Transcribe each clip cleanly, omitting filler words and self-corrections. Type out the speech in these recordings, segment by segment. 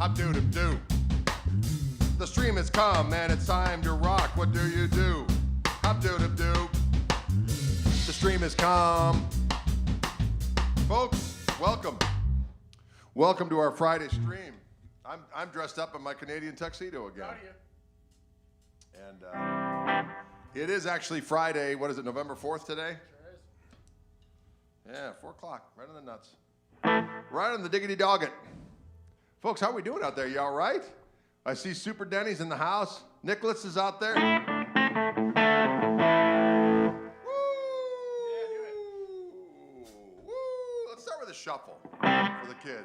Hop doo doo doo. The stream has come and it's time to rock. What do you do? Hop doo doo doo. The stream has come. Folks, welcome. Welcome to our Friday stream. I'm dressed up in my Canadian tuxedo again. Proud of you. And it is actually Friday. What is it, November 4th today? Sure is. Yeah, 4 o'clock, right on the nuts. Right on the diggity doggett. Folks, how are we doing out there? You all right? I see Super Denny's in the house. Nicholas is out there. Woo! Yeah, do it. Woo! Let's start with a shuffle for the kids.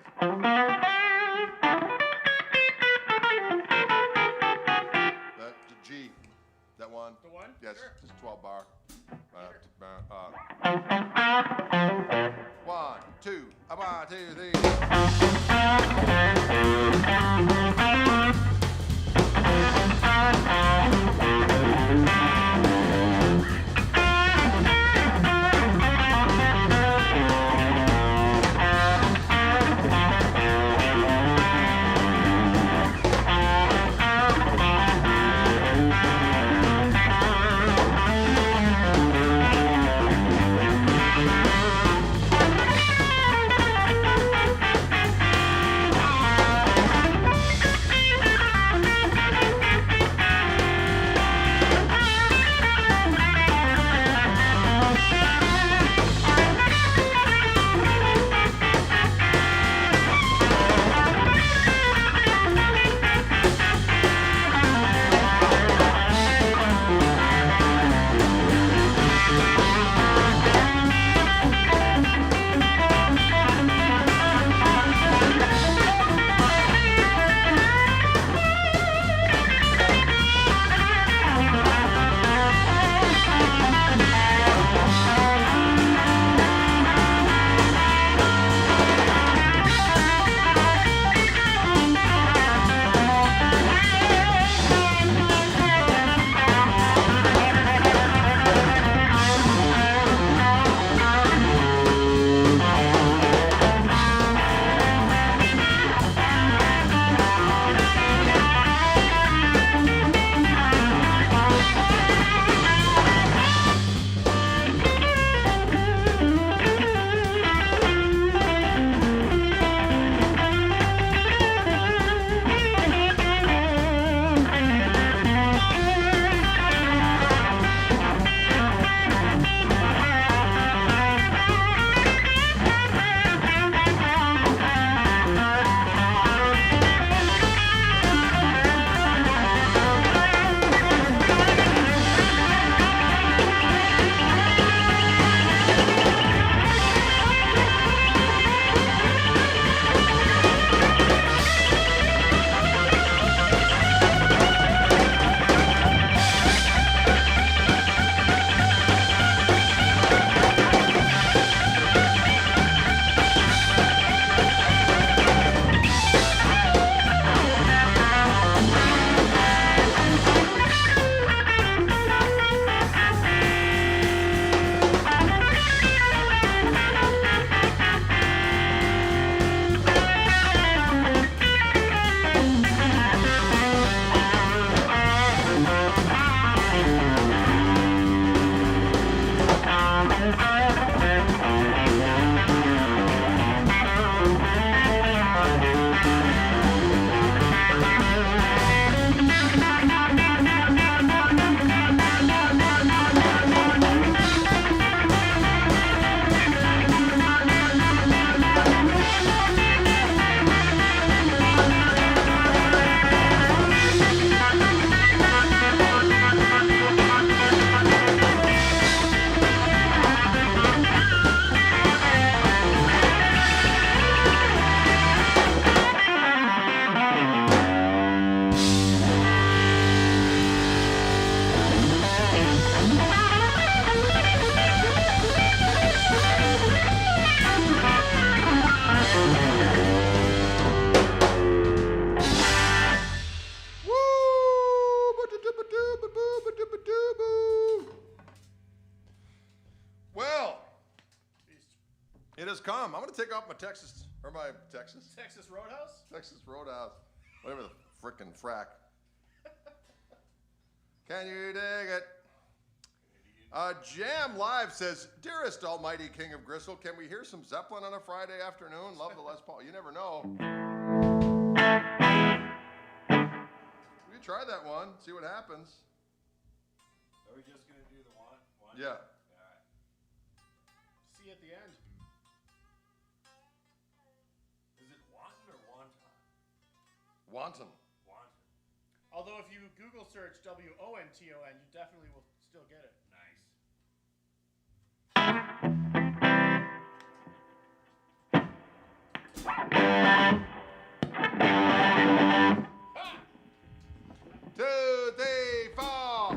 That's the G. That one? The one? Yes, Sure. just 12 bar. 1, 2, 1, 2, 3. It has come. I'm going to take off my Texas, Or my Texas? Texas Roadhouse? Texas Roadhouse. Whatever the frickin' frack. Can you dig it? Jam Live says, "Dearest Almighty King of Gristle, can we hear some Zeppelin on a Friday afternoon? Love the Les Paul." You never know. We can try that one, see what happens. Are we just going to do the one? Yeah. All right. See you at the end. Is it wanton or wonton? Wanton. Wanton. Although if you Google search WONTON, you definitely will still get it. Nice. 2, 3, 4.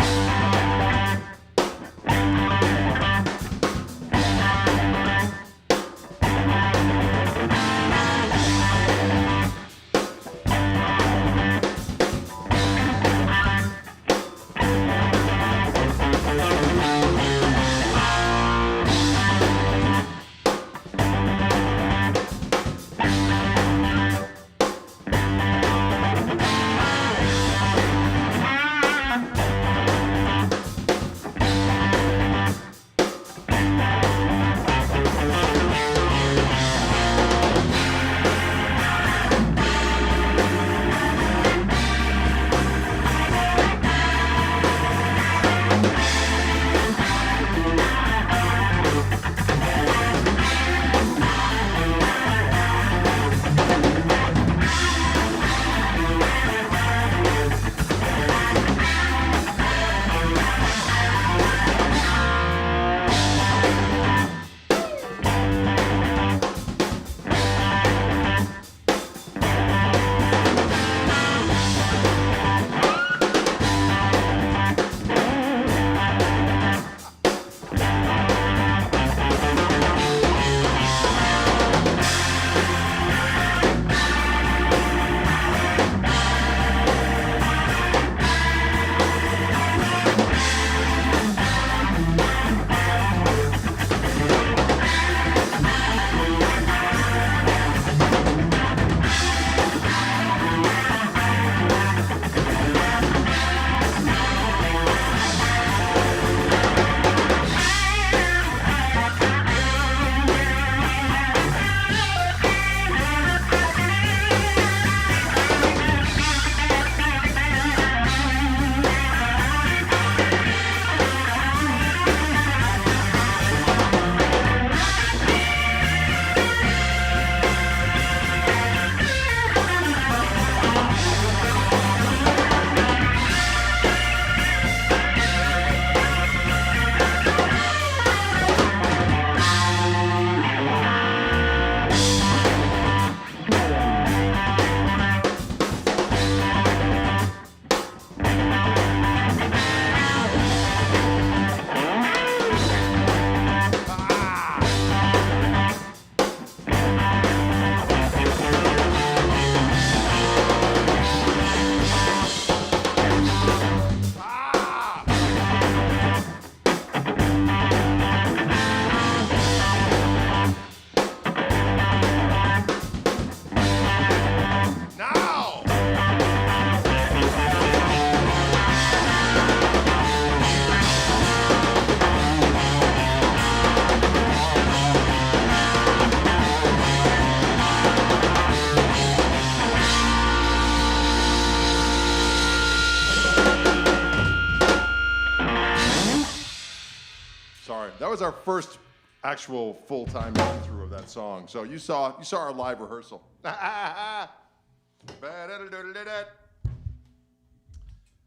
That was our first actual full-time run-through of that song. So you saw our live rehearsal. I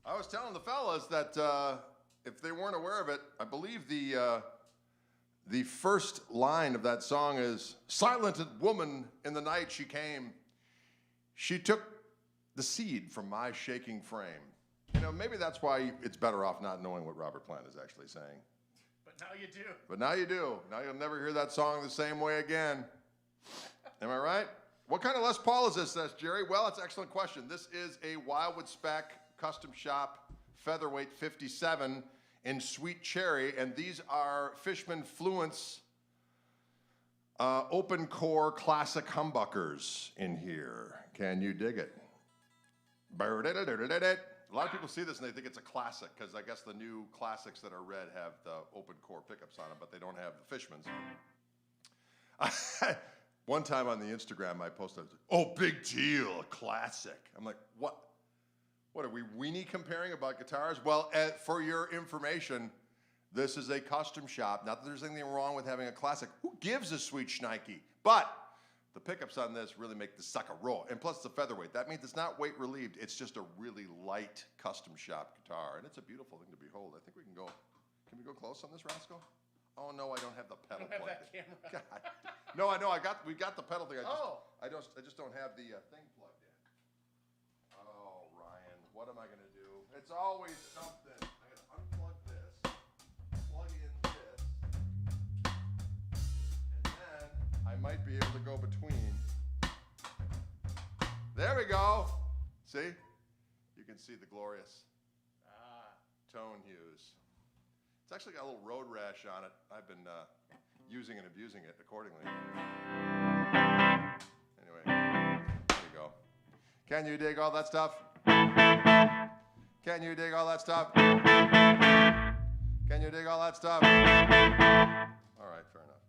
was telling the fellas that if they weren't aware of it, I believe the first line of that song is, "Silent woman in the night she came. She took the seed from my shaking frame." You know, maybe that's why it's better off not knowing what Robert Plant is actually saying. But now you do. But now you do. Now you'll never hear that song the same way again. Am I right? What kind of Les Paul is this, says Jerry? Well, it's an excellent question. This is a Wildwood Spec Custom Shop Featherweight 57 in Sweet Cherry, and these are Fishman Fluence Open core classic humbuckers in here. Can you dig it? A lot of people see this and they think it's a classic because I guess the new classics that are red have the open core pickups on them, but they don't have the Fishmans. One time on the Instagram I posted, oh, big deal, a classic. I'm like, what? What are we weenie comparing about guitars? Well, for your information, this is a custom shop. Not that there's anything wrong with having a classic. Who gives a sweet shnikey? But the pickups on this really make the sucker roll. And plus it's a featherweight. That means it's not weight relieved. It's just a really light custom shop guitar. And it's a beautiful thing to behold. I think we can go we go close on this rascal? Oh no, I don't have the pedal I don't have plugged in. that camera. God. No, I know, we got the pedal thing. I Oh. just don't have the thing plugged in. Oh, Ryan, what am I gonna do? It's always something. I gotta unplug this, plug in this, and then I might be able to go between. There we go. See? You can see the glorious tone hues. It's actually got a little road rash on it. I've been using and abusing it accordingly. Anyway, there you go. Can you dig all that stuff? Can you dig all that stuff? Can you dig all that stuff? All right, fair enough.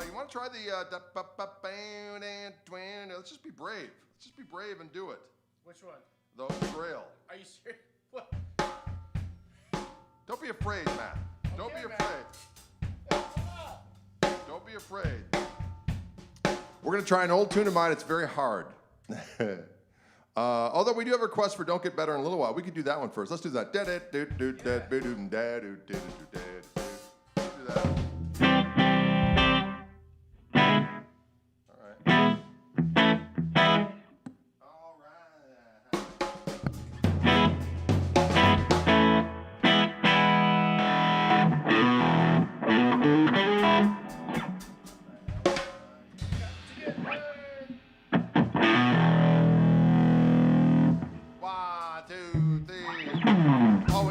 You want to try the let's just be brave. Let's just be brave and do it. Which one? The trail. Are you serious? What? Don't be afraid, Matt. Don't be afraid. Don't be afraid. We're going to try an old tune of mine. It's very hard. Although we do have a request for Don't Get Better in a little while. We could do that one first. Let's do that. Let's do that. All right.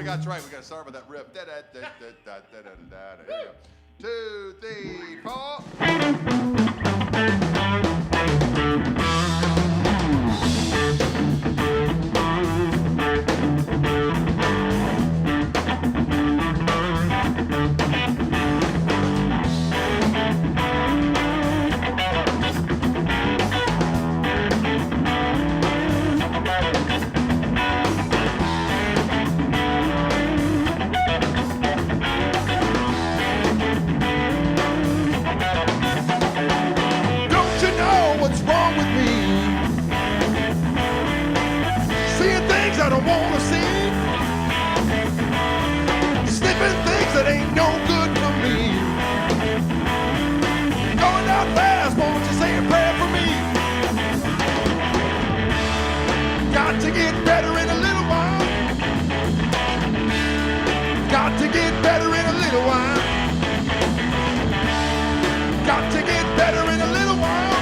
That's right, we got to start with that riff. There you go. 2, 3, 4. I don't wanna see, sniffing things that ain't no good for me. Going down fast, won't you say a prayer for me? Got to get better in a little while. Got to get better in a little while. Got to get better in a little while.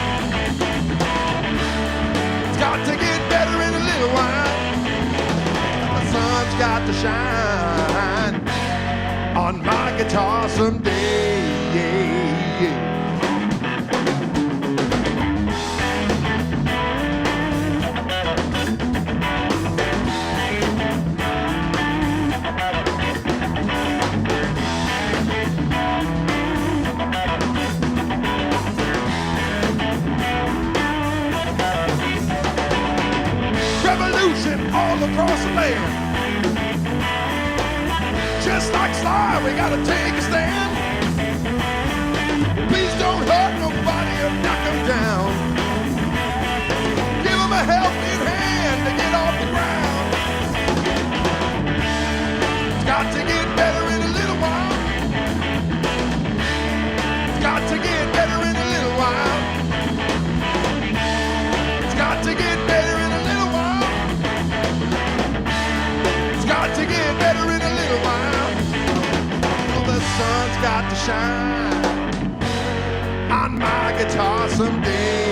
It's got to get better in a little while. Sun's got to shine on my guitar someday. Revolution all across the land. Just like Sly, we gotta take a stand. Please don't hurt nobody or knock them down. Give them a helping hand to get off the ground. It's got to get better in a little while. It's got to get better in a little while. It's got to get better in a little while. It's got to get better in a little while. The sun's got to shine on my guitar someday.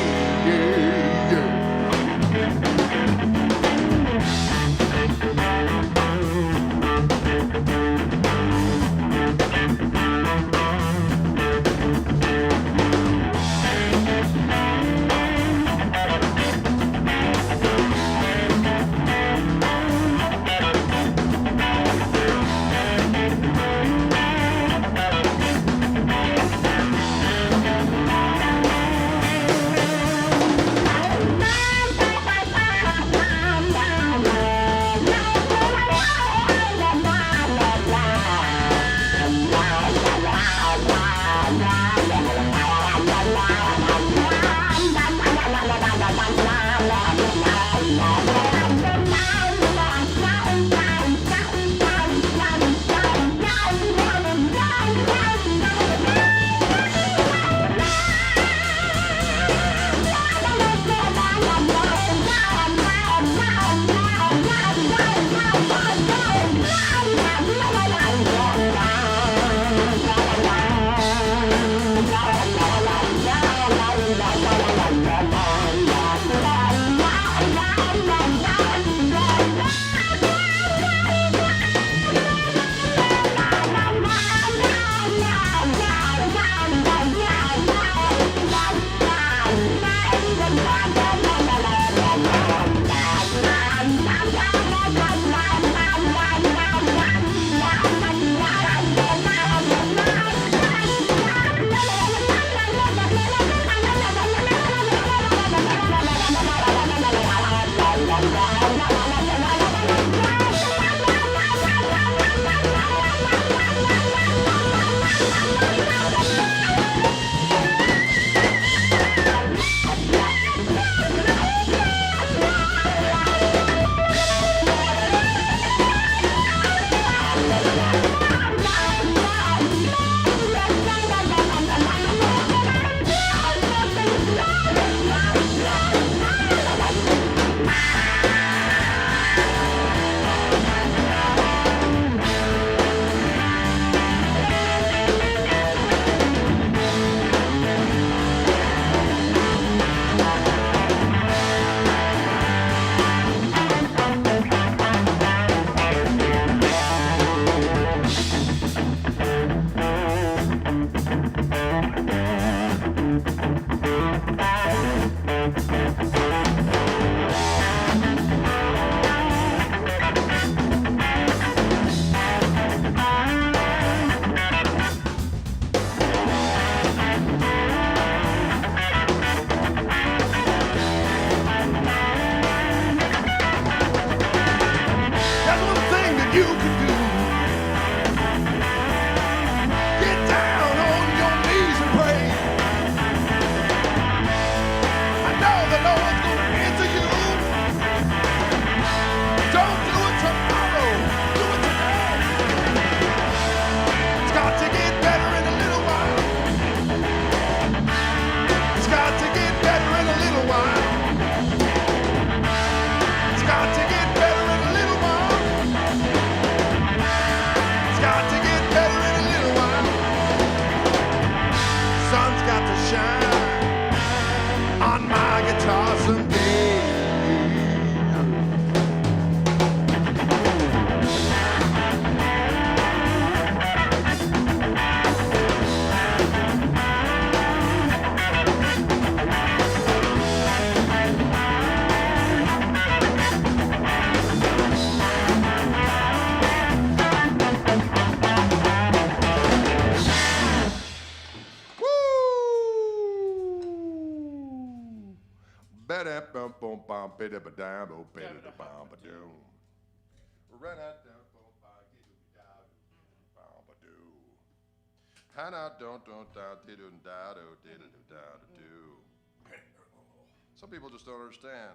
Some people just don't understand.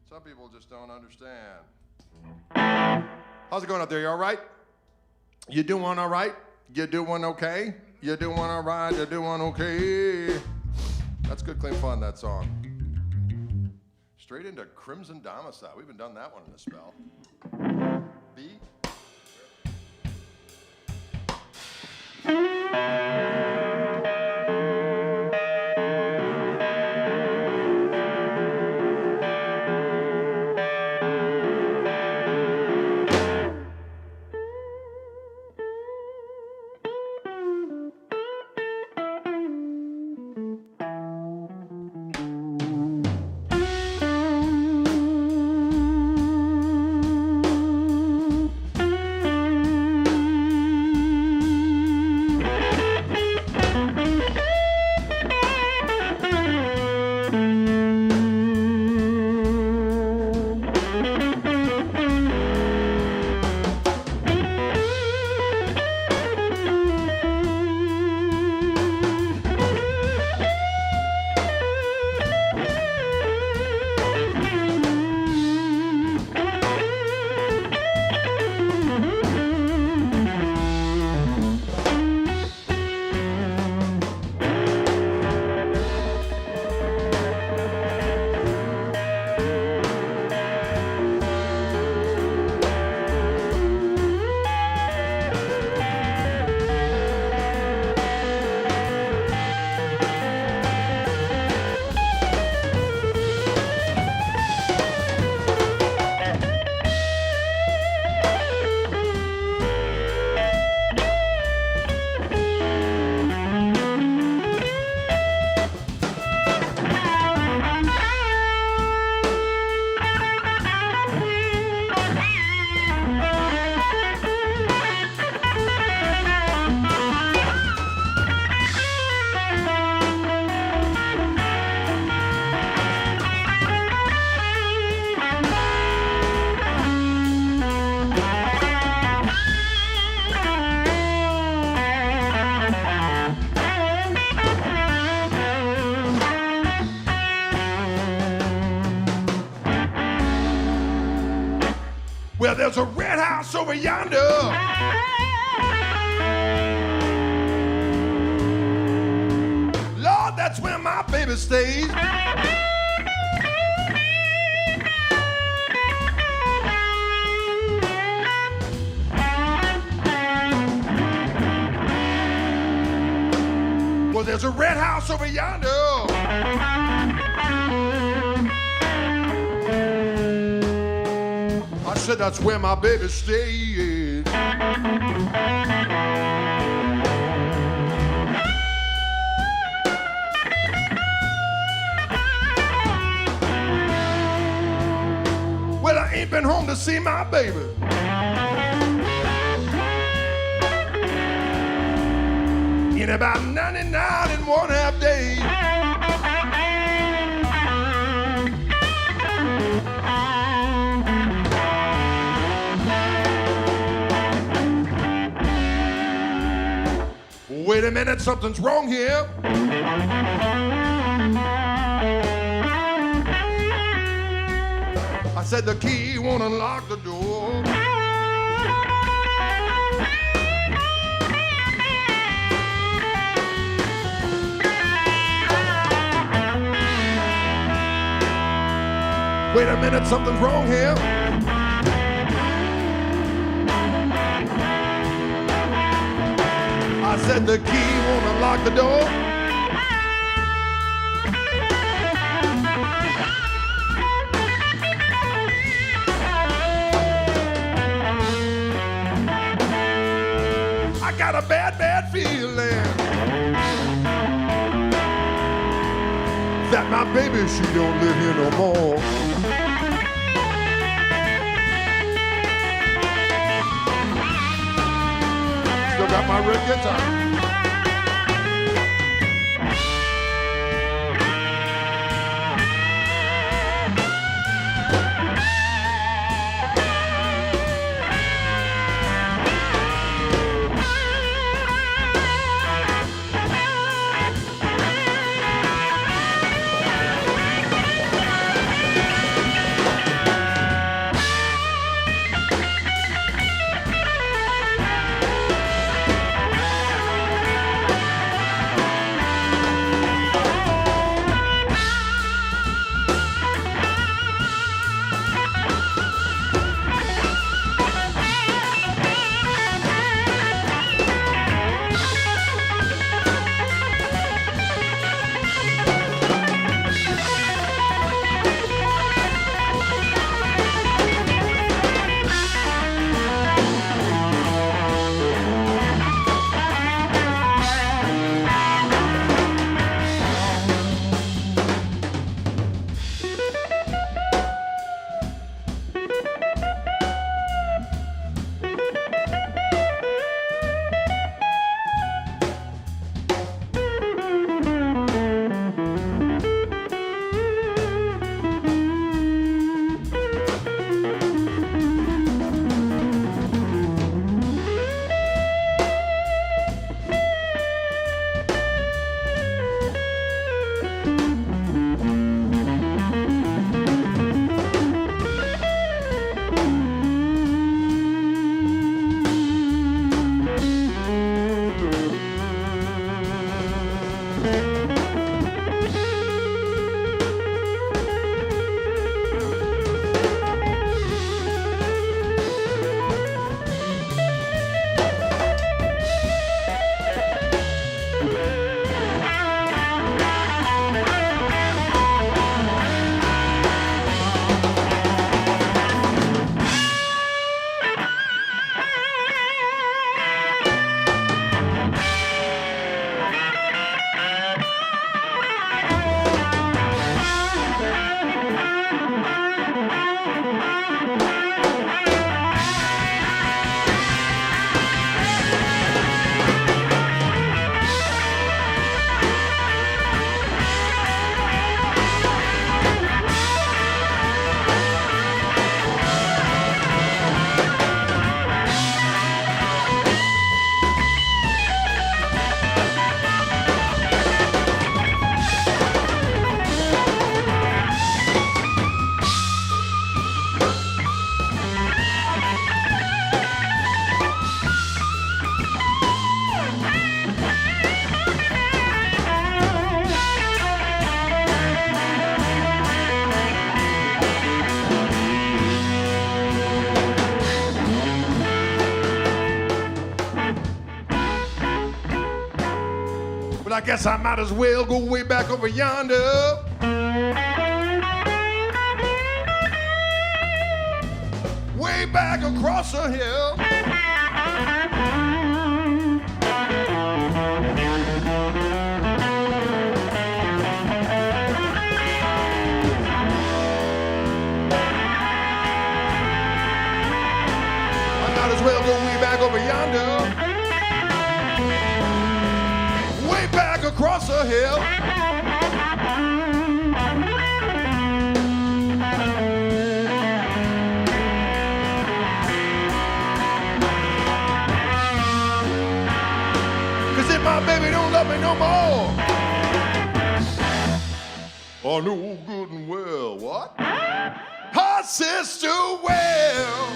Some people just don't understand. How's it going out there? You all right? You doing all right? You doing okay? You doing all right? You doing okay? That's good, clean fun, that song. Straight into Crimson Domicile. We haven't done that one in a spell. B. Well, there's a red house over yonder. Lord, that's where my baby stays. Well, there's a red house over yonder. I said that's where my baby stays. Well, I ain't been home to see my baby. In about 99 and 1/2 days. Wait a minute, something's wrong here. I said the key won't unlock the door. Wait a minute, something's wrong here. I said the key won't unlock the door. I got a bad, bad feeling that my baby, she don't live here no more. Still got my red guitar. guess I might as well go way back over yonder. Way back across the hill. I might as well go way back over yonder. Way back across the hill. My baby don't love me no more. I know good and well what? Her sister well.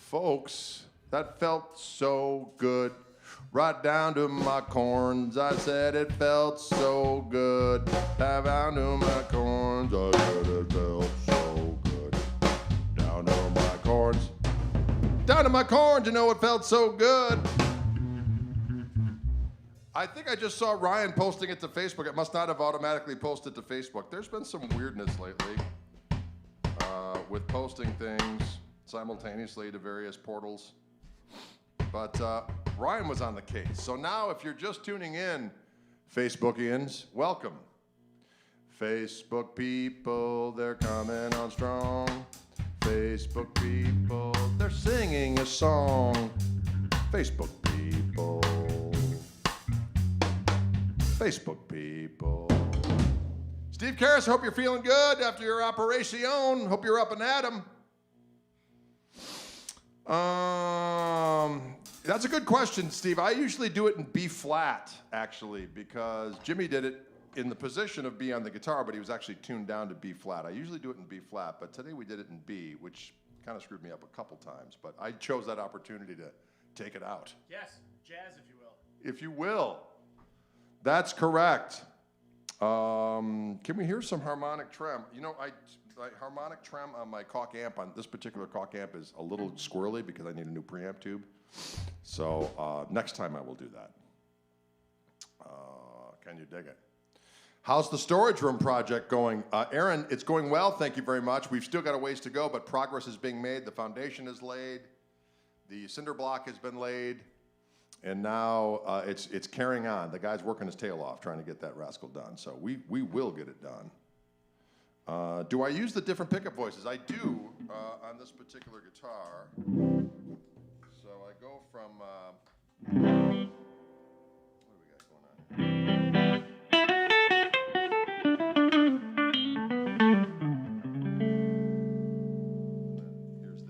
Folks, that felt so good. Right down to my corns, I said it felt so good. Down to my corns, I said it felt so good. Down to my corns. Down to my corns, you know it felt so good. I think I just saw Ryan posting it to Facebook. It must not have automatically posted to Facebook. There's been some weirdness lately with posting things simultaneously to various portals. But Ryan was on the case. So now if you're just tuning in, Facebookians, welcome. Facebook people, they're coming on strong. Facebook people, they're singing a song. Facebook people. Facebook people. Steve Karras, hope you're feeling good after your operation. Hope you're up and at 'em. That's a good question, Steve. I usually do it in B flat, actually, because Jimmy did it in the position of B on the guitar, but he was actually tuned down to B flat. I usually do it in B flat, but today we did it in B, which kind of screwed me up a couple times, but I chose that opportunity to take it out. Yes, jazz, if you will. If you will. That's correct. Can we hear some harmonic trem? You know, harmonic trem on my Koch amp, on this particular Koch amp, is a little squirrely because I need a new preamp tube. So next time I will do that. Can you dig it? How's the storage room project going? Aaron, it's going well, thank you very much. We've still got a ways to go, but progress is being made. The foundation is laid. The cinder block has been laid. And now it's carrying on. The guy's working his tail off trying to get that rascal done. So we will get it done. Do I use the different pickup voices? I do on this particular guitar. So I go from, what do we got going on here? Here's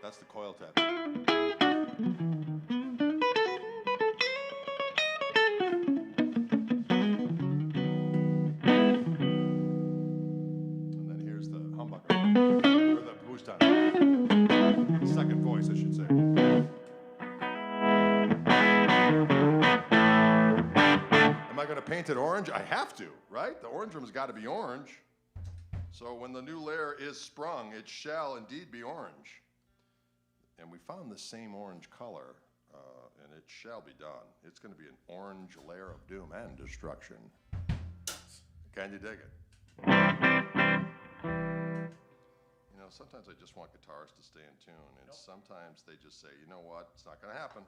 that's the coil tap. Second voice, I should say. Am I going to paint it orange? I have to, right? The orange room's got to be orange. So when the new layer is sprung, it shall indeed be orange. And we found the same orange color, and it shall be done. It's going to be an orange layer of doom and destruction. Can you dig it? You know, sometimes I just want guitarists to stay in tune, and sometimes they just say, you know what, it's not going to happen.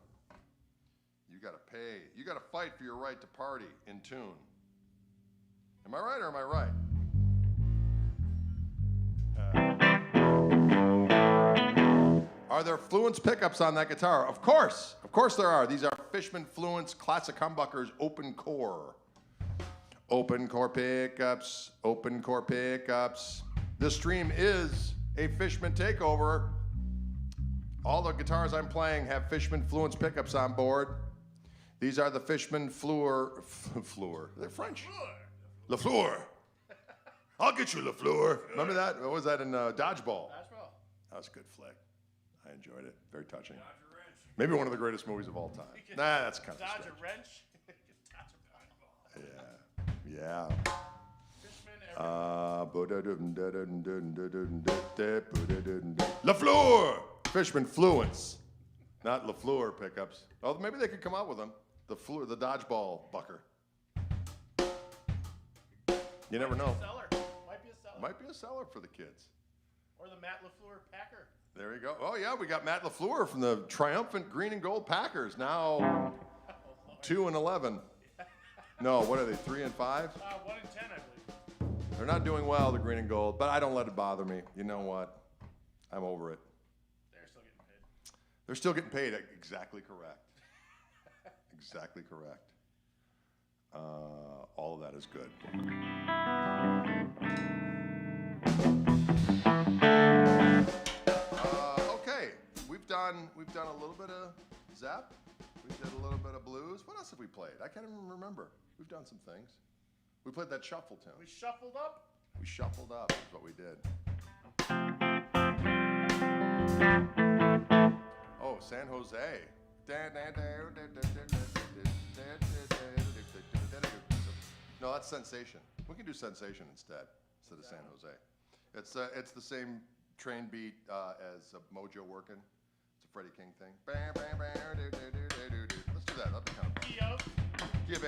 You got to pay. You got to fight for your right to party in tune. Am I right or am I right? Are there Fluence pickups on that guitar? Of course there are. These are Fishman Fluence Classic Humbuckers open core. Open core pickups, open core pickups. This stream is a Fishman takeover. All the guitars I'm playing have Fishman Fluence pickups on board. These are the Fishman Fleur. They're French. LaFleur. I'll get you, LaFleur. Remember that? What was that in Dodgeball? Dodgeball. That was a good flick. I enjoyed it. Very touching. Maybe one of the greatest movies of all time. Nah, that's kind of Dodge strange. a wrench. Dodge a ball. Yeah. Fishman LaFleur! Fishman Fluence. Not LaFleur pickups. Oh, maybe they could come out with them. The dodgeball bucker. You never know. Might be a seller for the kids. Or the Matt LaFleur Packer. There you go. Oh, yeah, we got Matt LaFleur from the triumphant green and gold Packers. Now 2-11. No, what are they, 3-5? 1-10, I believe. They're not doing well, the green and gold, but I don't let it bother me. You know what? I'm over it. They're still getting paid. They're still getting paid. Exactly correct. Exactly correct. All of that is good. Okay, we've done a little bit of Zep. We did a little bit of blues. What else have we played? I can't even remember. We've done some things. We played that shuffle tune. We shuffled up. We shuffled up is what we did. Oh, San Jose. No, that's Sensation. We can do Sensation instead of San Jose. It's the same train beat as Mojo Workin'. It's a Freddie King thing. Let's do that. That'll be kind of fun. Give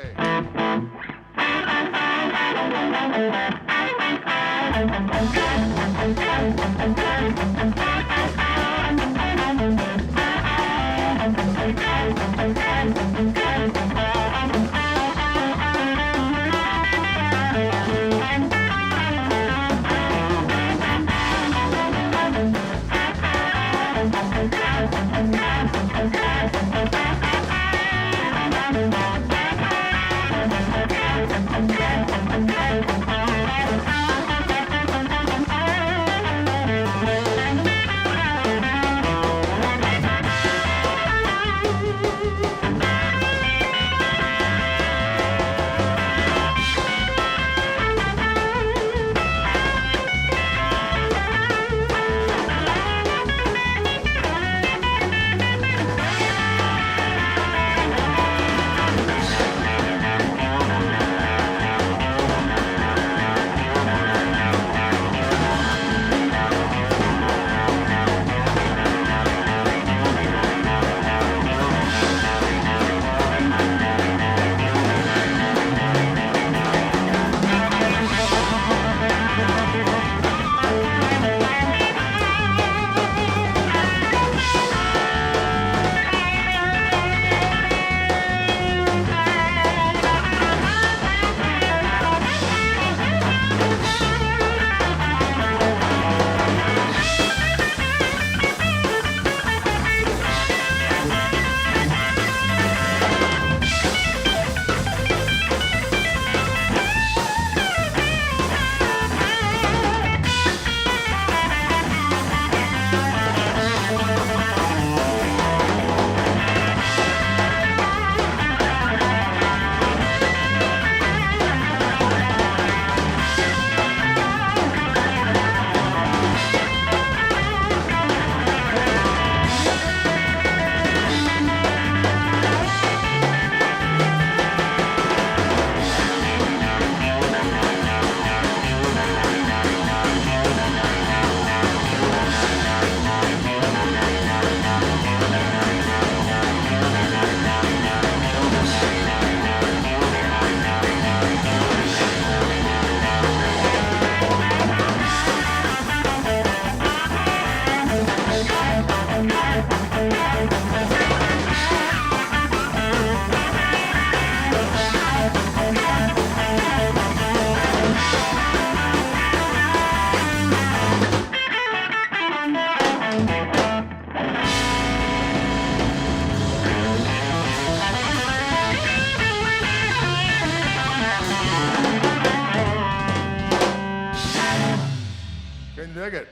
dig it.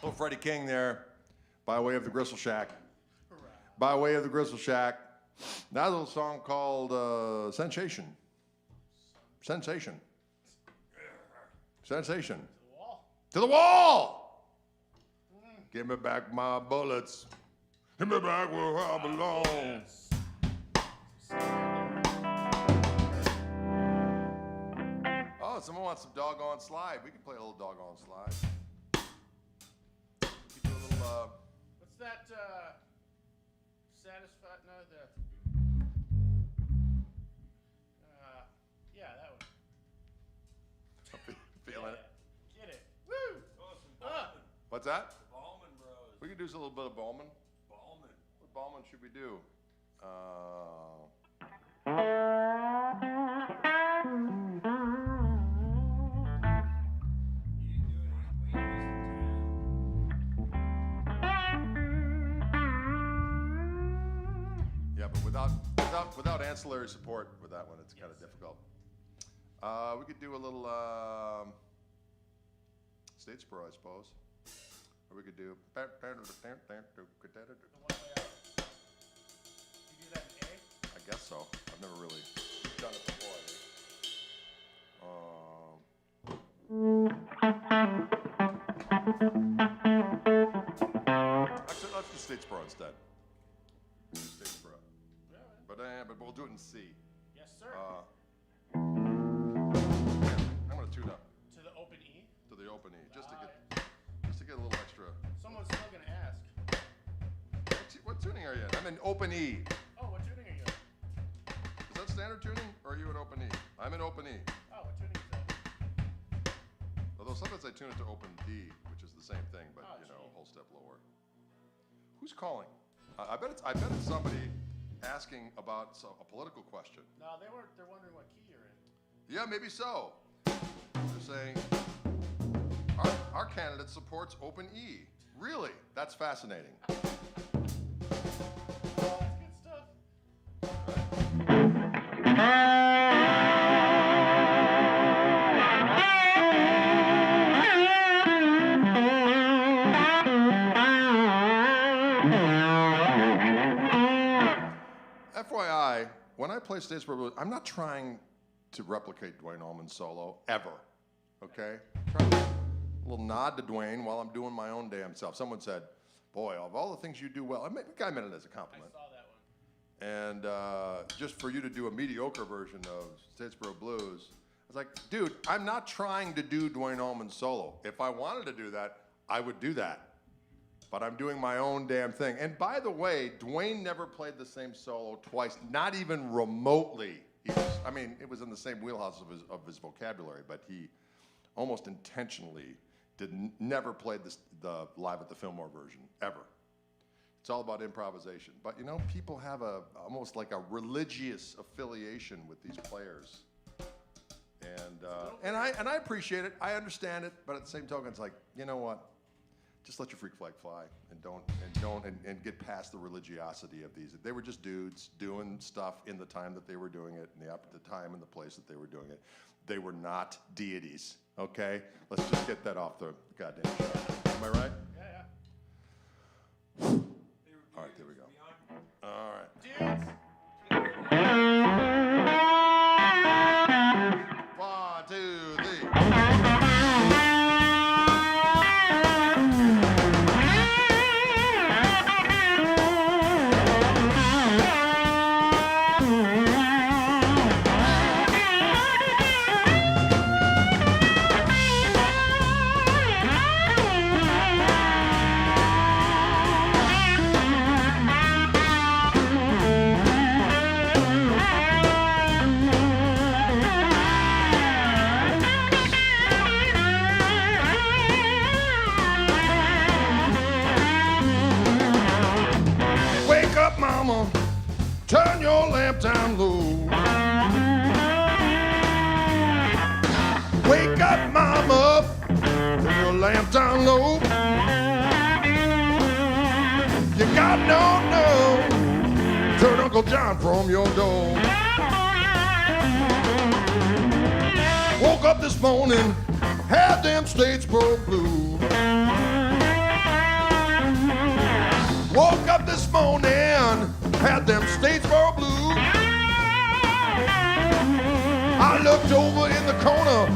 Little Freddie King there, by way of the Gristle Shack. Hurrah. By way of the Gristle Shack. Now a little song called Sensation. Sensation. Sensation. The wall. To the wall! Give me back my bullets. Give me back where I belong. Yes. Oh, someone wants some doggone slide. We can play a little doggone slide. We can do a little, What's that? Satisfied? No, the. Yeah, that one. feeling it. Get it. Woo! What's that? Ballman Bros. We can do a little bit of Ballman. Ballman. What Ballman should we do? You do it. We Yeah, but without ancillary support with that one, it's kind of difficult. We could do a little States Pro, I suppose. Or we could do. The one way out. You do that in A? I guess so. I've never really done it before. Actually, let's do States Pro instead. States Pro. Yeah. But we'll do it in C. Yes, sir. I'm gonna tune up To the open E. to the open E just to get a little extra. Someone's still gonna ask. What tuning are you in? I'm in open E. Oh, what tuning are you in? Is that standard tuning or are you in open E? I'm in open E. Oh, what tuning is that? Although sometimes I tune it to open D, which is the same thing, but Oh, you know, gee. a whole step lower. Who's calling? I bet it's somebody asking about a political question. No, they're wondering what key you're in. Yeah, maybe so. They're saying our candidate supports open E. Really? That's fascinating. Oh, that's good stuff. FYI, when I play States Pro Blues, I'm not trying to replicate Dwayne Allman's solo, ever. Okay? A little nod to Dwayne while I'm doing my own damn self. Someone said, boy, of all the things you do well, the guy meant it as a I compliment. saw that one. And just for you to do a mediocre version of States Pro Blues, I was like, dude, I'm not trying to do Dwayne Allman's solo. If I wanted to do that, I would do that. But I'm doing my own damn thing. And by the way, Dwayne never played the same solo twice, not even remotely. It was in the same wheelhouse of his vocabulary, but he almost intentionally never played the Live at the Fillmore version, ever. It's all about improvisation. But you know, people have almost like a religious affiliation with these players. And I appreciate it. I understand it. But at the same token, it's like, you know what? Just let your freak flag fly and get past the religiosity of these. They were just dudes doing stuff in the time that they were doing it, in the time and the place that they were doing it. They were not deities. Okay? Let's just get that off the goddamn show. Am I right? Yeah, All right, there we go. All right. yeah. Dudes! 1, 2, 3. Wake up, mama, turn your lamp down low. Wake up, mama, turn your lamp down low. You got no, turn Uncle John from your door. Woke up this morning, had them States Pro Blues. Woke up this morning, had them Statesboro blues. I looked over in the corner,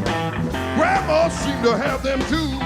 Grandma seemed to have them too.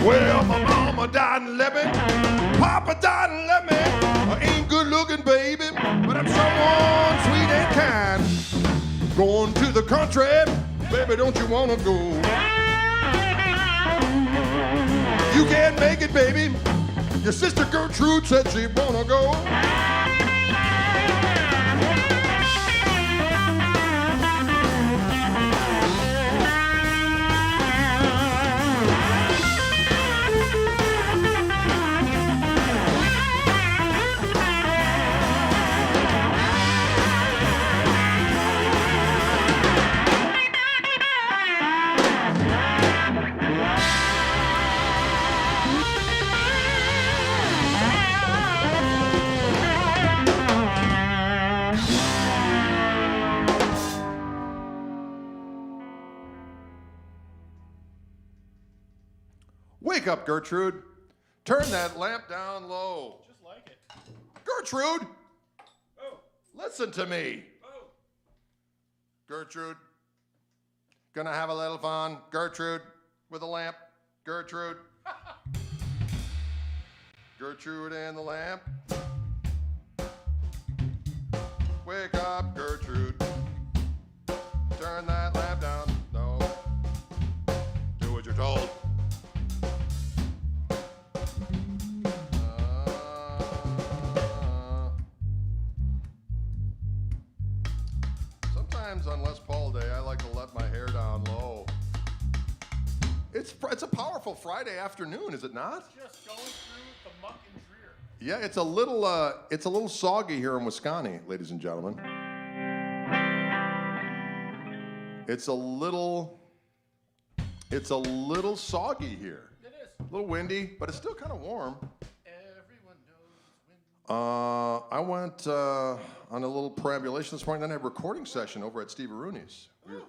Well, my mama died and left me. Papa died and left me. I ain't good looking, baby, but I'm someone sweet and kind. Going to the country, baby, don't you wanna go? You can't make it, baby. Your sister Gertrude said she wanna go. Wake up, Gertrude. Turn that lamp down low. Just like it. Gertrude, Oh, listen to me. oh. Gertrude, gonna have a little fun. Gertrude, with a lamp. Gertrude. Gertrude and the lamp. Wake up, Gertrude. Turn that lamp down low. Do what you're told. Sometimes on Les Paul Day, I like to let my hair down low. It's a powerful Friday afternoon, is it not? Just going through the muck and drear. Yeah, it's a little soggy here in Wisconsin, ladies and gentlemen. It's a little soggy here. It is. A little windy, but it's still kind of warm. Everyone knows when. I went on a little perambulation this morning, then I had a recording session over at Steve Rooney's. We were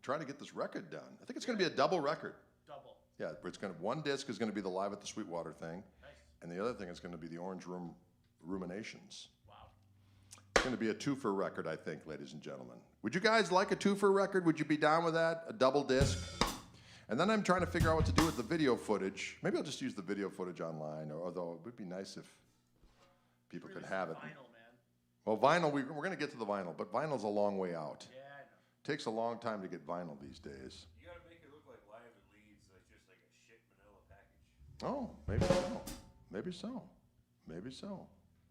trying to get this record done. I think it's going to be a double record. Double. Yeah, one disc is going to be the Live at the Sweetwater thing, Nice. and the other thing is going to be the Orange Room Ruminations. Wow. It's going to be a twofer record, I think, ladies and gentlemen. Would you guys like a twofer record? Would you be down with that? A double disc? And then I'm trying to figure out what to do with the video footage. Maybe I'll just use the video footage online, although it would be nice if people could have it. Vinyl, man. Well, vinyl, we're going to get to the vinyl, but vinyl's a long way out. Yeah, I know. Takes a long time to get vinyl these days. You gotta make it look like Live at Leeds, like just like a shit vanilla package. Oh, maybe so. Maybe so. Maybe so.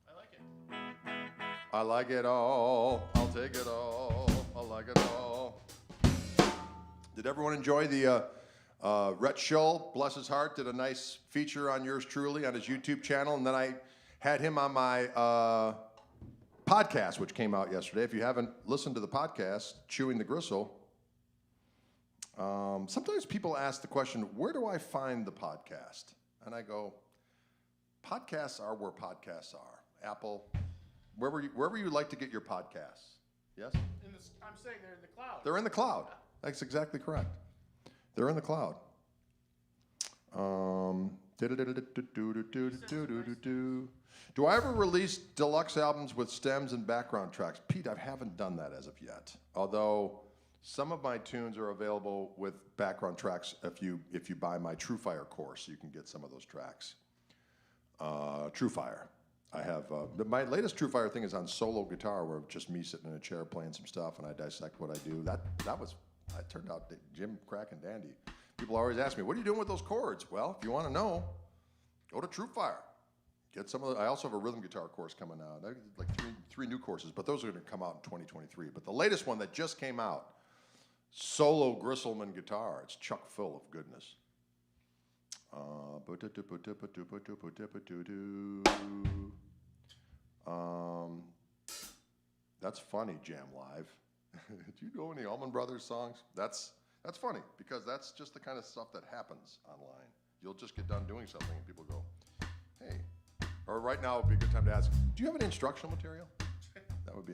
I like it. I like it all. I'll take it all. I like it all. Did everyone enjoy the Rhett Shull, bless his heart, did a nice feature on yours truly on his YouTube channel, and then I had him on my podcast, which came out yesterday. If you haven't listened to the podcast, Chewing the Gristle, sometimes people ask the question, where do I find the podcast? And I go, podcasts are where podcasts are. Apple, wherever you like to get your podcasts. Yes? I'm saying they're in the cloud. They're in the cloud. That's exactly correct. They're in the cloud. Do I ever release deluxe albums with stems and background tracks? Pete, I haven't done that as of yet. Although some of my tunes are available with background tracks if you buy my TrueFire course, you can get some of those tracks. TrueFire. I have my latest TrueFire thing is on solo guitar, where it's just me sitting in a chair playing some stuff, and I dissect what I do. That turned out Jim Crack and dandy. People always ask me, "What are you doing with those chords?" Well, if you want to know, go to TrueFire. Get some of the, I also have a rhythm guitar course coming out. I did like three new courses, but those are going to come out in 2023. But the latest one that just came out, solo Gristleman guitar. It's chock full of goodness. That's funny, Jam Live. Do you know any Allman Brothers songs? That's funny, because that's just the kind of stuff that happens online. You'll just get done doing something and people go, hey. Or right now would be a good time to ask, do you have any instructional material? That would be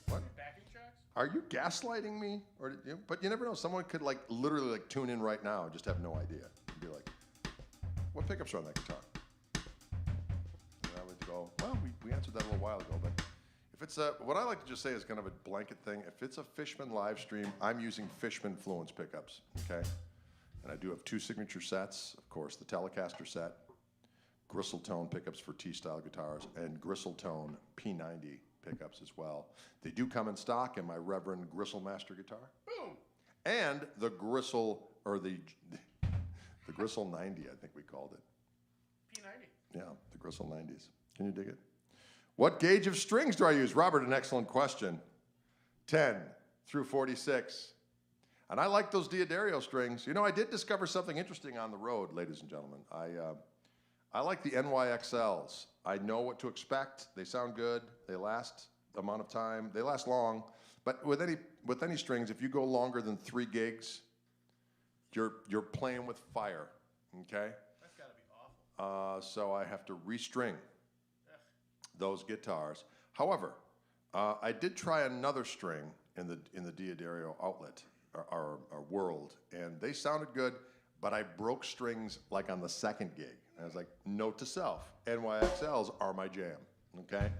what? Backing tracks? Are you gaslighting me? Or but you never know. Someone could like literally like tune in right now and just have no idea. And be like, what pickups are on that guitar? And I would go, well, we answered that a little while ago, but if it's what I like to just say is kind of a blanket thing. If it's a Fishman live stream, I'm using Fishman Fluence pickups, okay? And I do have 2 signature sets, of course, the Telecaster set, Gristletone pickups for T-style guitars, and Gristletone P90 pickups as well. They do come in stock in my Reverend Gristlemaster guitar. Boom! And the Gristle, or the Gristle 90, I think we called it. P90. Yeah, the Gristle 90s. Can you dig it? What gauge of strings do I use? Robert, an excellent question. 10 through 46. And I like those Diodario strings. You know, I did discover something interesting on the road, ladies and gentlemen. I like the NYXLs. I know what to expect. They sound good. They last amount of time. They last long. But with any strings, if you go longer than 3 gigs, you're playing with fire. Okay? That's got to be awful. So I have to restring those guitars. However, I did try another string in the Diodario outlet or world, and they sounded good, but I broke strings like on the 2nd gig. And I was like, note to self, NYXLs are my jam, okay?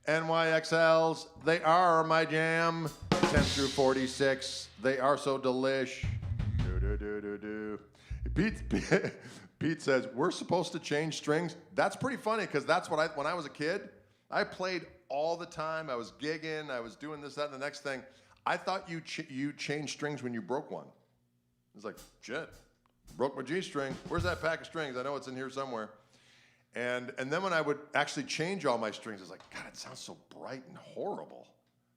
NYXLs, they are my jam. 10 through 46, they are so delish. Do. Pete says, we're supposed to change strings. That's pretty funny, because that's what when I was a kid, I played all the time. I was gigging, I was doing this, that, and the next thing. I thought you changed strings when you broke one. It's like, shit, broke my G string. Where's that pack of strings? I know it's in here somewhere. And then when I would actually change all my strings, I was like, God, it sounds so bright and horrible,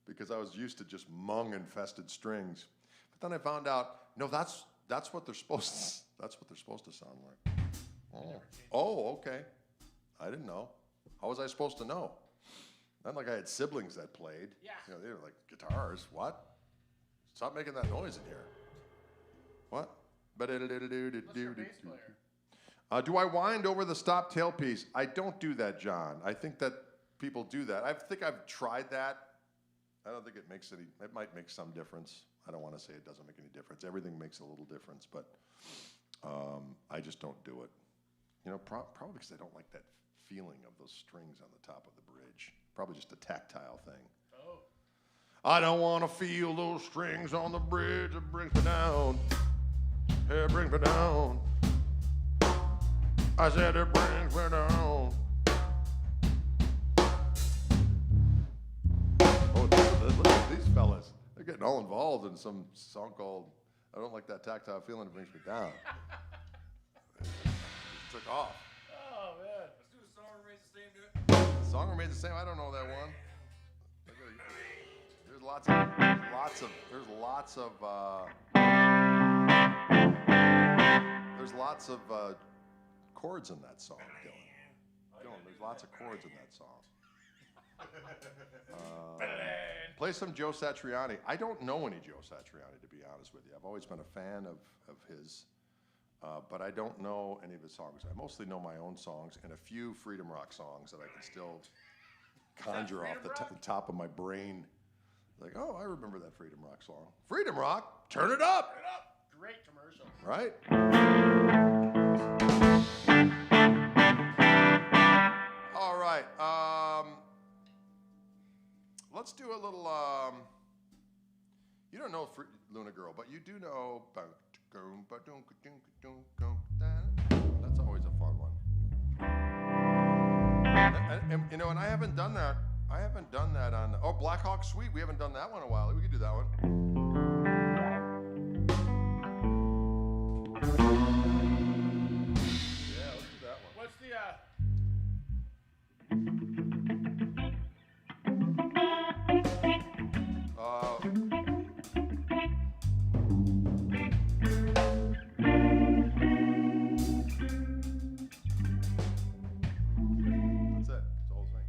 because I was used to just mung-infested strings. But then I found out, no, that's what they're supposed to. That's what they're supposed to sound like. Oh, okay. I didn't know. How was I supposed to know? Not like I had siblings that played. Yeah. You know, they were like, guitars, what? Stop making that noise in here. What? What's your bass player? Do I wind over the stop tailpiece? I don't do that, John. I think that people do that. I think I've tried that. I don't think it makes any, it might make some difference. I don't want to say it doesn't make any difference. Everything makes a little difference, but I just don't do it. You know, probably because I don't like that feeling of those strings on the top of the bridge. Probably just a tactile thing. Oh. I don't want to feel those strings on the bridge. It brings me down. It brings me down. I said it brings me down. Oh, look at these fellas. They're getting all involved in some song called I Don't Like That Tactile Feeling It Brings Me Down. It took off. Oh, man. Let's do a song remains the same, dude. The song remains the same. I don't know that one. There's lots of chords in that song, Dylan. There's lots of chords in that song. Play some Joe Satriani. I don't know any Joe Satriani, to be honest with you. I've always been a fan of his, but I don't know any of his songs. I mostly know my own songs and a few Freedom Rock songs that I can still conjure off the Freedom Rock? top of my brain. Like, oh, I remember that Freedom Rock song. Freedom Rock, turn it up, Turn it up. Great commercial. right? All right. Let's do a little. You don't know Luna Girl, but you do know. That's always a fun one. And you know, and I haven't done that. I haven't done that on. Oh, Black Hawk Suite. We haven't done that one in a while. We could do that one. Yeah, let's do that one. What's the That's it. That's the whole thing.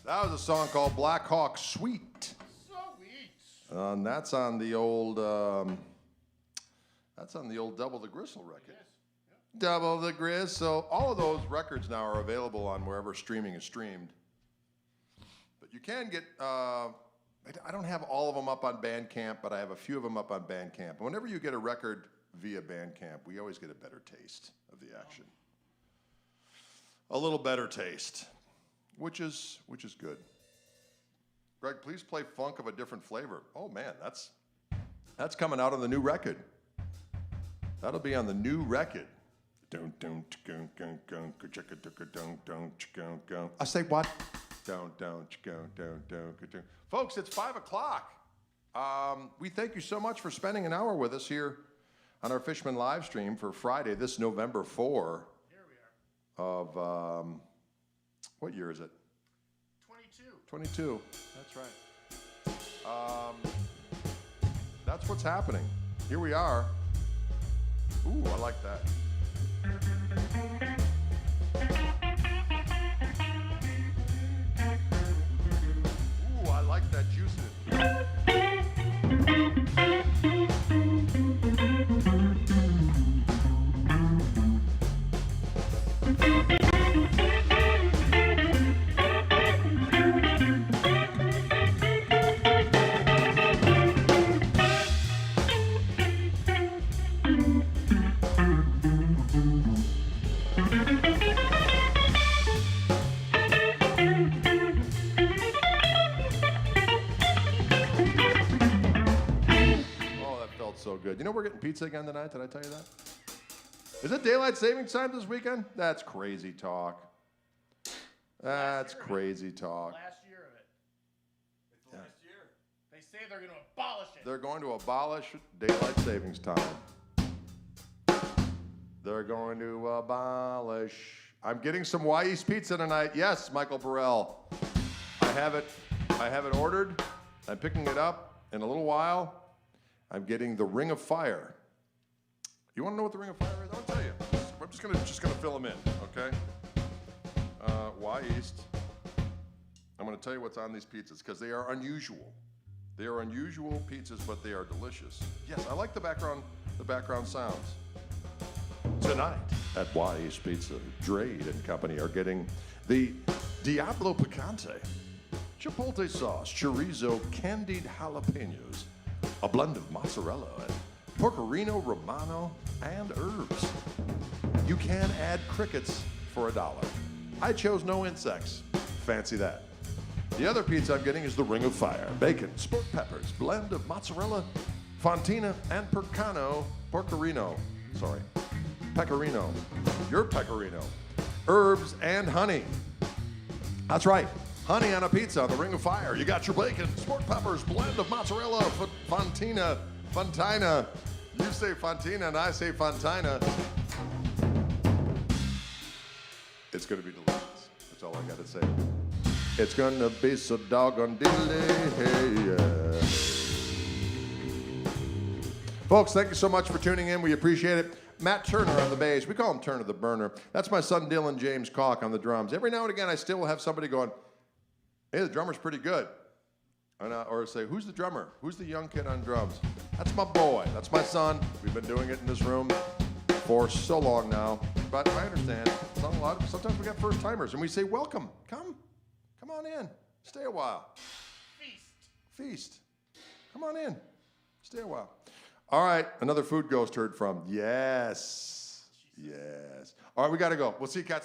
That was a song called Black Hawk Sweet. Sweet. And that's on the old Double the Gristle record. Yes. Yep. Double the Gristle. All of those records now are available on wherever streaming is streamed. But you can get, I don't have all of them up on Bandcamp, but I have a few of them up on Bandcamp. And whenever you get a record via Bandcamp, we always get a better taste of the action. A little better taste, which is good. Greg, please play Funk of a Different Flavor. Oh man, that's coming out on the new record. That'll be on the new record. I say what? Folks, it's 5 o'clock. We thank you so much for spending an hour with us here on our Fishman live stream for Friday, this November 4 Here we are. of, what year is it? 22. That's right. That's what's happening. Here we are. Ooh, I like that. Ooh, I like that juiciness. So good. You know we're getting pizza again tonight? Did I tell you that? Is it daylight savings time this weekend? That's crazy talk. That's crazy talk. Last year of it. It's the last year. They say they're going to abolish it. They're going to abolish daylight savings time. They're going to abolish. I'm getting some Wise pizza tonight. Yes, Michael Burrell. I have it ordered. I'm picking it up in a little while. I'm getting the Ring of Fire. You want to know what the Ring of Fire is? I'll tell you. I'm just gonna fill them in, okay? Why East? I'm gonna tell you what's on these pizzas because they are unusual. They are unusual pizzas, but they are delicious. Yes, I like the background sounds. Tonight at Why East Pizza, Drade and Company are getting the Diablo Picante, Chipotle sauce, chorizo, candied jalapenos, a blend of mozzarella and pecorino romano and herbs. You can add crickets for $1. I chose no insects. Fancy that. The other pizza I'm getting is the Ring of Fire. Bacon, sport peppers, blend of mozzarella, fontina, and pecorino. Your pecorino. Herbs and honey. That's right. Honey on a pizza on the Ring of Fire. You got your bacon, sport peppers, blend of mozzarella, fontina. You say fontina and I say fontina. It's going to be delicious. That's all I got to say. It's going to be so doggone delicious. Folks, thank you so much for tuning in. We appreciate it. Matt Turner on the bass. We call him Turner the Burner. That's my son Dylan James Koch on the drums. Every now and again, I still will have somebody going, hey, the drummer's pretty good. And, or say, who's the drummer? Who's the young kid on drums? That's my boy. That's my son. We've been doing it in this room for so long now. But I understand. Sometimes we got first timers, and we say, welcome. Come on in. Stay a while. Feast. Come on in. Stay a while. All right, another food ghost heard from. Yes. All right, we got to go. We'll see you cats.